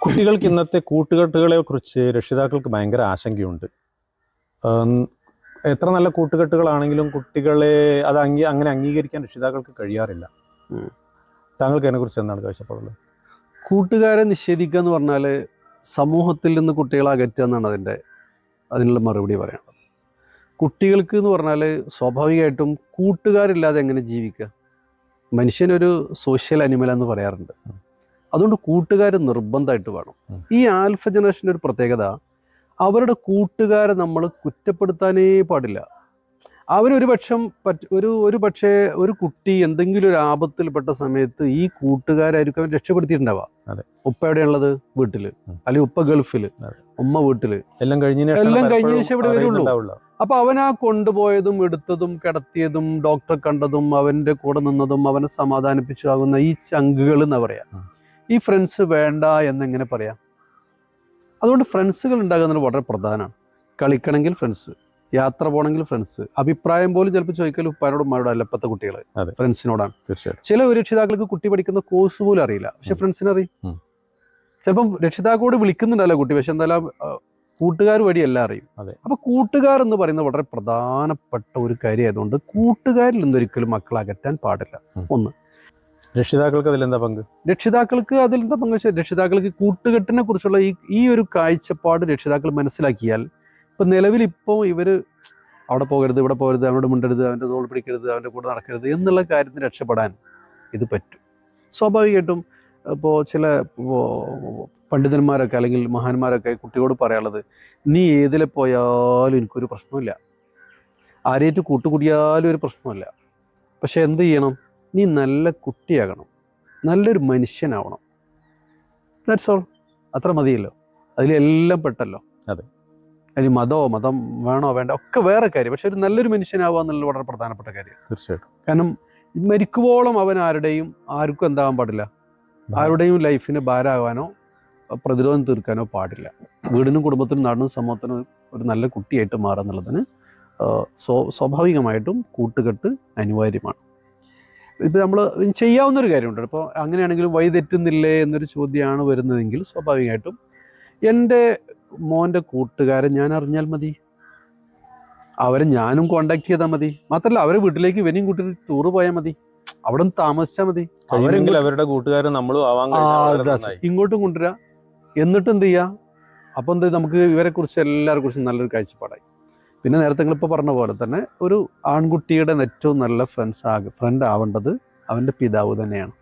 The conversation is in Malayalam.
കുട്ടികൾക്ക് ഇന്നത്തെ കൂട്ടുകെട്ടുകളെ കുറിച്ച് രക്ഷിതാക്കൾക്ക് ഭയങ്കര ആശങ്കയുണ്ട്. എത്ര നല്ല കൂട്ടുകെട്ടുകളാണെങ്കിലും കുട്ടികളെ അത് അങ്ങനെ അംഗീകരിക്കാൻ രക്ഷിതാക്കൾക്ക് കഴിയാറില്ല. താങ്കൾക്ക് അതിനെക്കുറിച്ച് എന്താണ് കാഴ്ചപ്പാടുള്ളത്? കൂട്ടുകാരെ നിഷേധിക്കുക എന്ന് പറഞ്ഞാൽ സമൂഹത്തിൽ നിന്ന് കുട്ടികളെ അകറ്റുക എന്നാണ് അതിനുള്ള മറുപടി പറയാനുള്ളത്. കുട്ടികൾക്ക് എന്ന് പറഞ്ഞാൽ സ്വാഭാവികമായിട്ടും കൂട്ടുകാരില്ലാതെ എങ്ങനെ ജീവിക്കുക? മനുഷ്യനൊരു സോഷ്യൽ അനിമൽ എന്ന് പറയാറുണ്ട്. അതുകൊണ്ട് കൂട്ടുകാർ നിർബന്ധമായിട്ട് വേണം. ഈ ആൽഫ ജനറേഷൻ്റെ ഒരു പ്രത്യേകത, അവരുടെ കൂട്ടുകാരെ നമ്മൾ കുറ്റപ്പെടുത്താനേ പാടില്ല. അവരൊരു പക്ഷം ഒരു പക്ഷേ ഒരു കുട്ടി എന്തെങ്കിലും ഒരു ആപത്തിൽപ്പെട്ട സമയത്ത് ഈ കൂട്ടുകാരായിരിക്കും അവൻ രക്ഷപ്പെടുത്തിയിട്ടുണ്ടാവുക. ഉപ്പ എവിടെയുള്ളത്? വീട്ടില്, അല്ലെങ്കിൽ ഉപ്പ ഗൾഫില്, ഉമ്മ വീട്ടില്, എല്ലാം കഴിഞ്ഞ ശേഷം ഇവിടെ വരുള്ളൂ. അപ്പൊ അവനാ കൊണ്ടുപോയതും എടുത്തതും കിടത്തിയതും ഡോക്ടറെ കണ്ടതും അവന്റെ കൂടെ നിന്നതും അവനെ സമാധാനിപ്പിച്ചു ആകുന്ന ഈ ചങ്കുകൾ എന്നാ പറയാ. ഈ ഫ്രണ്ട്സ് വേണ്ട എന്നെങ്ങനെ പറയാം? അതുകൊണ്ട് ഫ്രണ്ട്സുകൾ ഉണ്ടാകുന്നത് വളരെ പ്രധാനമാണ്. കളിക്കണമെങ്കിൽ ഫ്രണ്ട്സ്, യാത്ര പോകണമെങ്കിൽ ഫ്രണ്ട്സ്, അഭിപ്രായം പോലും ചിലപ്പോൾ ചോദിക്കലും ഉപ്പാനോടും ഉമ്മാനോടും അല്ല ഇപ്പോഴത്തെ കുട്ടികൾ, ഫ്രണ്ട്സിനോടാണ്. തീർച്ചയായിട്ടും ചില രക്ഷിതാക്കൾക്ക് കുട്ടി പഠിക്കുന്ന കോഴ്സ് പോലും അറിയില്ല, പക്ഷെ ഫ്രണ്ട്സിനെ അറിയും. ചിലപ്പം രക്ഷിതാക്കളോട് വിളിക്കുന്നുണ്ടല്ലോ കുട്ടി, പക്ഷെ എന്തായാലും കൂട്ടുകാർ വഴി എല്ലാം അറിയും. അപ്പൊ കൂട്ടുകാർ എന്ന് പറയുന്നത് വളരെ പ്രധാനപ്പെട്ട ഒരു കാര്യമായതുകൊണ്ട് കൂട്ടുകാരിൽ നിന്നൊരിക്കലും മക്കളെ അകറ്റാൻ പാടില്ല. ഒന്ന്, രക്ഷിതാക്കൾക്ക് അതിലെന്താ പങ്ക്? രക്ഷിതാക്കൾക്ക് കൂട്ടുകെട്ടിനെ കുറിച്ചുള്ള ഈ ഒരു കാഴ്ചപ്പാട് രക്ഷിതാക്കൾ മനസ്സിലാക്കിയാൽ, നിലവിൽ ഇപ്പോൾ ഇവര് അവിടെ പോകരുത്, ഇവിടെ പോകരുത്, അവനോട് മിണ്ടരുത്, അവൻ്റെ തോൾ പിടിക്കരുത്, അവൻ്റെ കൂടെ നടക്കരുത് എന്നുള്ള കാര്യത്തിന് രക്ഷപ്പെടാൻ ഇത് പറ്റും. സ്വാഭാവികമായിട്ടും ഇപ്പോൾ ചില പണ്ഡിതന്മാരൊക്കെ അല്ലെങ്കിൽ മഹാന്മാരൊക്കെ കുട്ടിയോട് പറയാനുള്ളത്, നീ ഏതിലെ പോയാലും എനിക്കൊരു പ്രശ്നമില്ല, ആരെയായിട്ട് കൂട്ടുകൂടിയാലും ഒരു പ്രശ്നമില്ല, പക്ഷെ എന്ത് ചെയ്യണം? നീ നല്ല കുട്ടിയാകണം, നല്ലൊരു മനുഷ്യനാവണം. That's all. അത്ര മതിയല്ലോ, അതിലെല്ലാം പെട്ടല്ലോ. അതിന് മതം വേണോ വേണ്ട ഒക്കെ വേറെ കാര്യം, പക്ഷെ ഒരു നല്ലൊരു മനുഷ്യനാവുക എന്നുള്ളത് വളരെ പ്രധാനപ്പെട്ട കാര്യം. തീർച്ചയായിട്ടും. കാരണം മരിക്കുവോളം അവൻ ആർക്കും എന്താകാൻ പാടില്ല, ആരുടെയും ലൈഫിന് ഭാരമാകാനോ പ്രതിരോധം തീർക്കാനോ പാടില്ല. വീടിനും കുടുംബത്തിനും നാടിനും സമൂഹത്തിനും ഒരു നല്ല കുട്ടിയായിട്ട് മാറുക എന്നുള്ളതിന് സ്വാഭാവികമായിട്ടും കൂട്ടുകെട്ട് അനിവാര്യമാണ്. ഇപ്പം നമ്മൾ ചെയ്യാവുന്നൊരു കാര്യമുണ്ട്. ഇപ്പോൾ അങ്ങനെയാണെങ്കിലും വഴിതെറ്റുന്നില്ലേ എന്നൊരു ചോദ്യമാണ് വരുന്നതെങ്കിൽ സ്വാഭാവികമായിട്ടും എൻ്റെ മോൻ്റെ കൂട്ടുകാരൻ ഞാൻ അറിഞ്ഞാൽ മതി, അവരെ ഞാനും കോണ്ടാക്ട് ചെയ്താൽ മതി. മാത്രമല്ല അവരെ വീട്ടിലേക്ക് ഇവനെയും കൂട്ടി ടൂറ് പോയാൽ മതി, അവിടെ നിന്ന് താമസിച്ചാൽ മതി. അവരുടെ കൂട്ടുകാരൻ നമ്മളും ഇങ്ങോട്ടും കൊണ്ടുവരിക. എന്നിട്ട് എന്ത് ചെയ്യുക? അപ്പോൾ എന്ത്, നമുക്ക് ഇവരെ കുറിച്ച് എല്ലാവരെ കുറിച്ചും നല്ലൊരു കാഴ്ചപ്പാടായി. പിന്നെ നേരത്തെ നിങ്ങളിപ്പോൾ പറഞ്ഞ പോലെ തന്നെ ഒരു ആൺകുട്ടിയുടെ ഏറ്റവും നല്ല ഫ്രണ്ട് ആവേണ്ടത് അവൻ്റെ പിതാവ് തന്നെയാണ്.